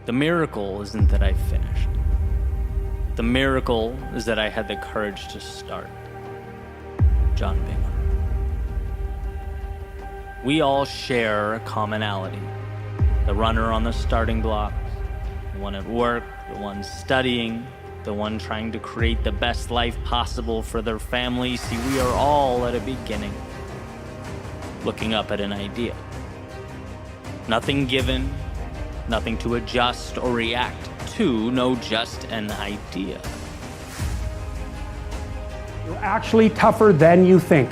The miracle isn't that I finished. The miracle is that I had the courage to start. John Bingham. We all share a commonality. The runner on the starting blocks, the one at work, the one studying, the one trying to create the best life possible for their family. See, we are all at a beginning, looking up at an idea. Nothing given, nothing to adjust or react to, no, just an idea. You're actually tougher than you think.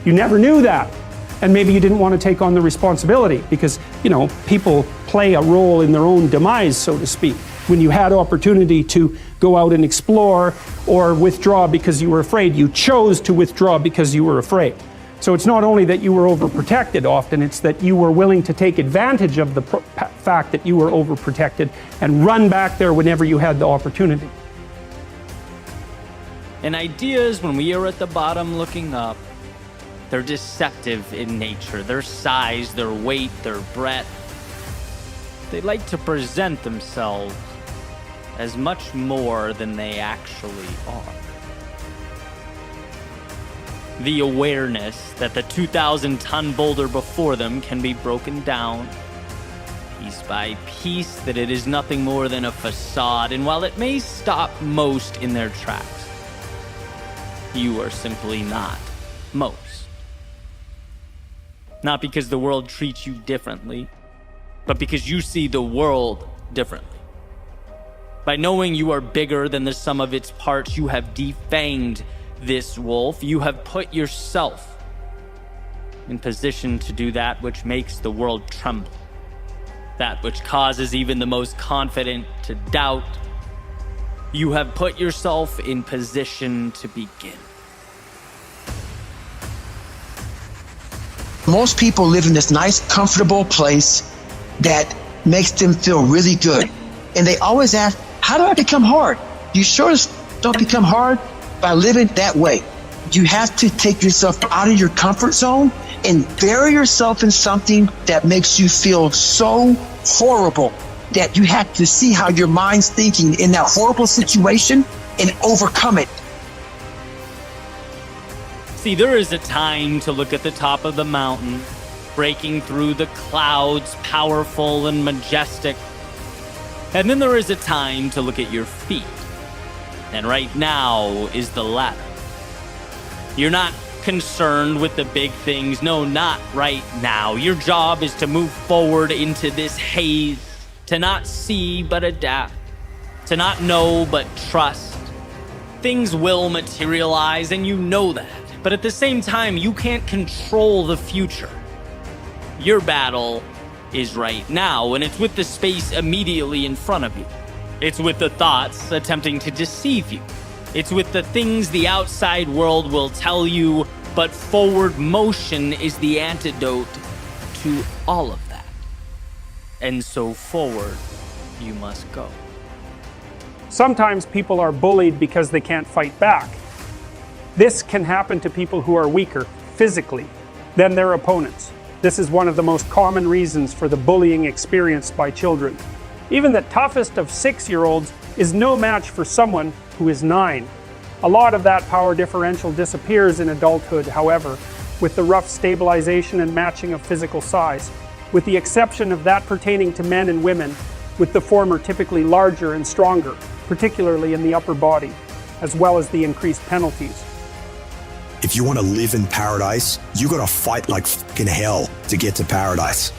You never knew that. And maybe you didn't want to take on the responsibility because, people play a role in their own demise, so to speak. When you had opportunity to go out and explore or withdraw because you were afraid, you chose to withdraw because you were afraid. So it's not only that you were overprotected often, it's that you were willing to take advantage of the fact that you were overprotected and run back there whenever you had the opportunity. And ideas, when we are at the bottom looking up, they're deceptive in nature. Their size, their weight, their breadth. They like to present themselves as much more than they actually are. The awareness that the 2,000-ton boulder before them can be broken down piece by piece, that it is nothing more than a facade, and while it may stop most in their tracks, you are simply not most. Not because the world treats you differently, but because you see the world differently. By knowing you are bigger than the sum of its parts, you have defanged this wolf. You have put yourself in position to do that which makes the world tremble, that which causes even the most confident to doubt. You have put yourself in position to begin. Most people live in this nice, comfortable place that makes them feel really good. And they always ask, how do I become hard? You sure don't become hard by living that way. You have to take yourself out of your comfort zone and bury yourself in something that makes you feel so horrible that you have to see how your mind's thinking in that horrible situation and overcome it. See, there is a time to look at the top of the mountain, breaking through the clouds, powerful and majestic. And then there is a time to look at your feet. And right now is the latter. You're not concerned with the big things. No, not right now. Your job is to move forward into this haze, to not see but adapt, to not know but trust. Things will materialize, and you know that. But at the same time, you can't control the future. Your battle is right now, and it's with the space immediately in front of you. It's with the thoughts attempting to deceive you. It's with the things the outside world will tell you, but forward motion is the antidote to all of that. And so forward you must go. Sometimes people are bullied because they can't fight back. This can happen to people who are weaker physically than their opponents. This is one of the most common reasons for the bullying experienced by children. Even the toughest of 6-year-olds is no match for someone who is 9. A lot of that power differential disappears in adulthood, however, with the rough stabilization and matching of physical size, with the exception of that pertaining to men and women, with the former typically larger and stronger, particularly in the upper body, as well as the increased penalties. If you want to live in paradise, you gotta fight like fucking hell to get to paradise.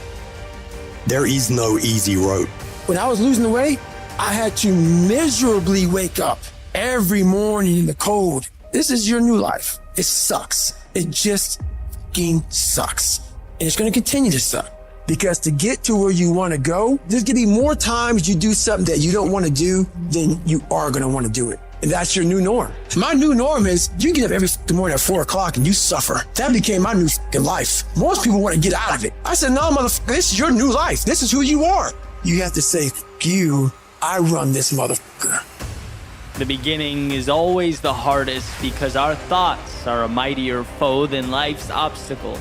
There is no easy road. When I was losing the weight, I had to miserably wake up every morning in the cold. This is your new life. It sucks. It just fucking sucks. And it's gonna continue to suck. Because to get to where you wanna go, there's gonna be more times you do something that you don't wanna do than you are gonna wanna do it. And that's your new norm. My new norm is you get up every morning at 4 o'clock and you suffer. That became my new life. Most people want to get out of it. I said, no, motherfucker, this is your new life. This is who you are. You have to say, you, I run this motherfucker. The beginning is always the hardest because our thoughts are a mightier foe than life's obstacle.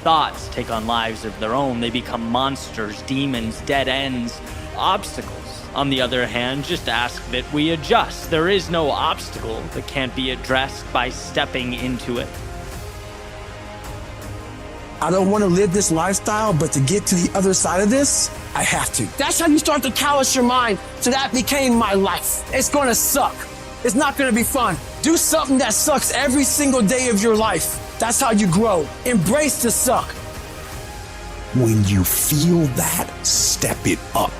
Thoughts take on lives of their own. They become monsters, demons, dead ends, obstacles. On the other hand, just ask that we adjust. There is no obstacle that can't be addressed by stepping into it. I don't want to live this lifestyle, but to get to the other side of this, I have to. That's how you start to callous your mind. So that became my life. It's going to suck. It's not going to be fun. Do something that sucks every single day of your life. That's how you grow. Embrace the suck. When you feel that, step it up.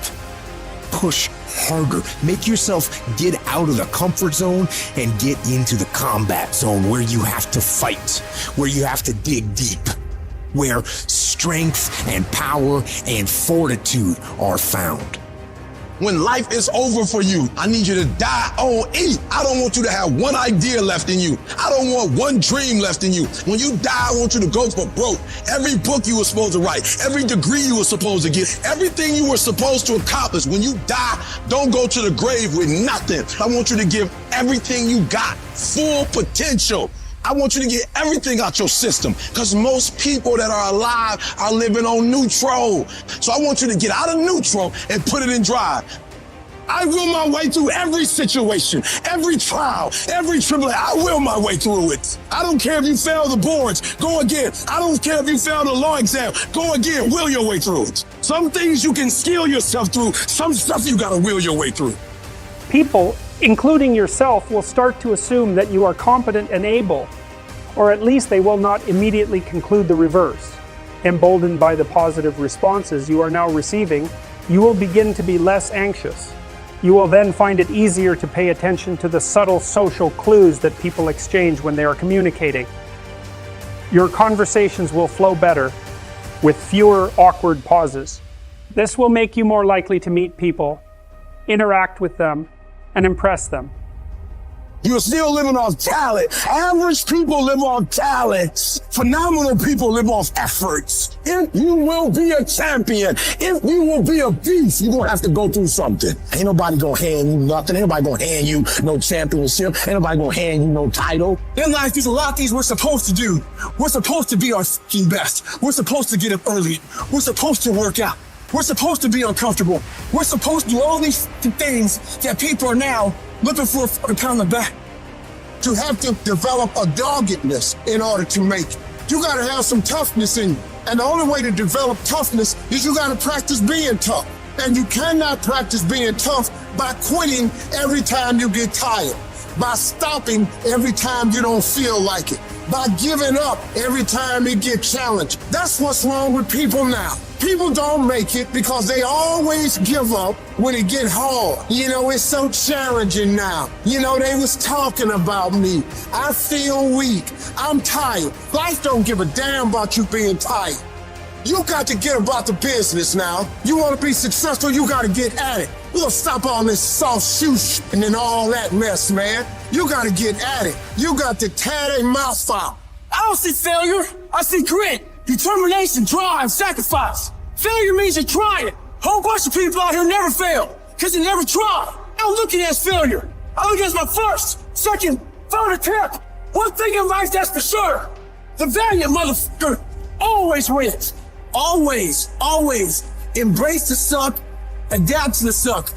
Push harder. Make yourself get out of the comfort zone and get into the combat zone where you have to fight, where you have to dig deep, where strength and power and fortitude are found. When life is over for you, I need you to die on E. I don't want you to have one idea left in you. I don't want one dream left in you. When you die, I want you to go for broke. Every book you were supposed to write, every degree you were supposed to get, everything you were supposed to accomplish. When you die, don't go to the grave with nothing. I want you to give everything you got, full potential. I want you to get everything out your system, because most people that are alive are living on neutral. So I want you to get out of neutral and put it in drive. I will my way through every situation, every trial, every tribulation. I will my way through it. I don't care if you fail the boards, go again. I don't care if you fail the law exam, go again, will your way through it. Some things you can skill yourself through, some stuff you gotta will your way through. People, including yourself, will start to assume that you are competent and able, or at least they will not immediately conclude the reverse. Emboldened by the positive responses you are now receiving, you will begin to be less anxious. You will then find it easier to pay attention to the subtle social clues that people exchange when they are communicating. Your conversations will flow better, with fewer awkward pauses. This will make you more likely to meet people, interact with them, and impress them. You're still living off talent. Average people live off talents. Phenomenal people live off efforts. If you will be a champion, if you will be a beast, you're gonna have to go through something. Ain't nobody gonna hand you nothing. Ain't nobody gonna hand you no championship. Ain't nobody gonna hand you no title. In life, there's a lot of things we're supposed to do. We're supposed to be our f***ing best. We're supposed to get up early. We're supposed to work out. We're supposed to be uncomfortable. We're supposed to do all these things that people are now looking for a fucking pound of back. You have to develop a doggedness in order to make it. You gotta have some toughness in you. And the only way to develop toughness is you gotta practice being tough. And you cannot practice being tough by quitting every time you get tired, by stopping every time you don't feel like it, by giving up every time you get challenged. That's what's wrong with people now. People don't make it because they always give up when it get hard. You know, it's so challenging now. You know, they was talking about me. I feel weak. I'm tired. Life don't give a damn about you being tired. You got to get about the business now. You want to be successful, you got to get at it. You gonna stop all this soft shoe and then all that mess, man. You got to get at it. You got to tear their mouth out. I don't see failure. I see grit, determination, drive, sacrifice. Failure means you're trying. A whole bunch of people out here never fail because they never try. I don't look at it as failure. I look at it as my first, second, third attempt. One thing in life that's for sure. The valiant motherfucker always wins. Always, always. Embrace the suck, adapt to the suck.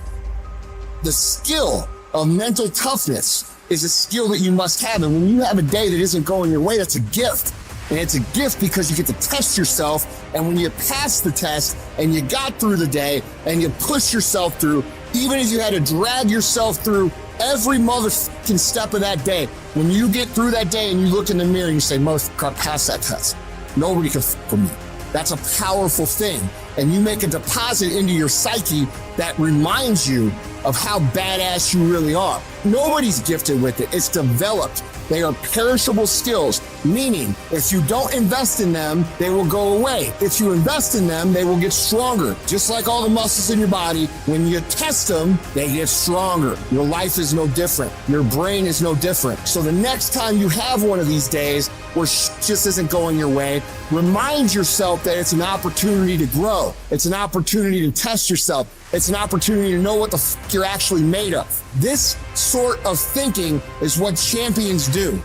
The skill of mental toughness is a skill that you must have. And when you have a day that isn't going your way, that's a gift. And it's a gift because you get to test yourself. And when you pass the test and you got through the day and you push yourself through, even if you had to drag yourself through every motherfucking step of that day, when you get through that day and you look in the mirror and you say, motherfucker, I passed that test. Nobody can f with me. That's a powerful thing. And you make a deposit into your psyche that reminds you of how badass you really are. Nobody's gifted with it. It's developed. They are perishable skills, meaning if you don't invest in them, they will go away. If you invest in them, they will get stronger. Just like all the muscles in your body, when you test them, they get stronger. Your life is no different. Your brain is no different. So the next time you have one of these days where just isn't going your way, remind yourself that it's an opportunity to grow. It's an opportunity to test yourself. It's an opportunity to know what the f you're actually made of. This sort of thinking is what champions do.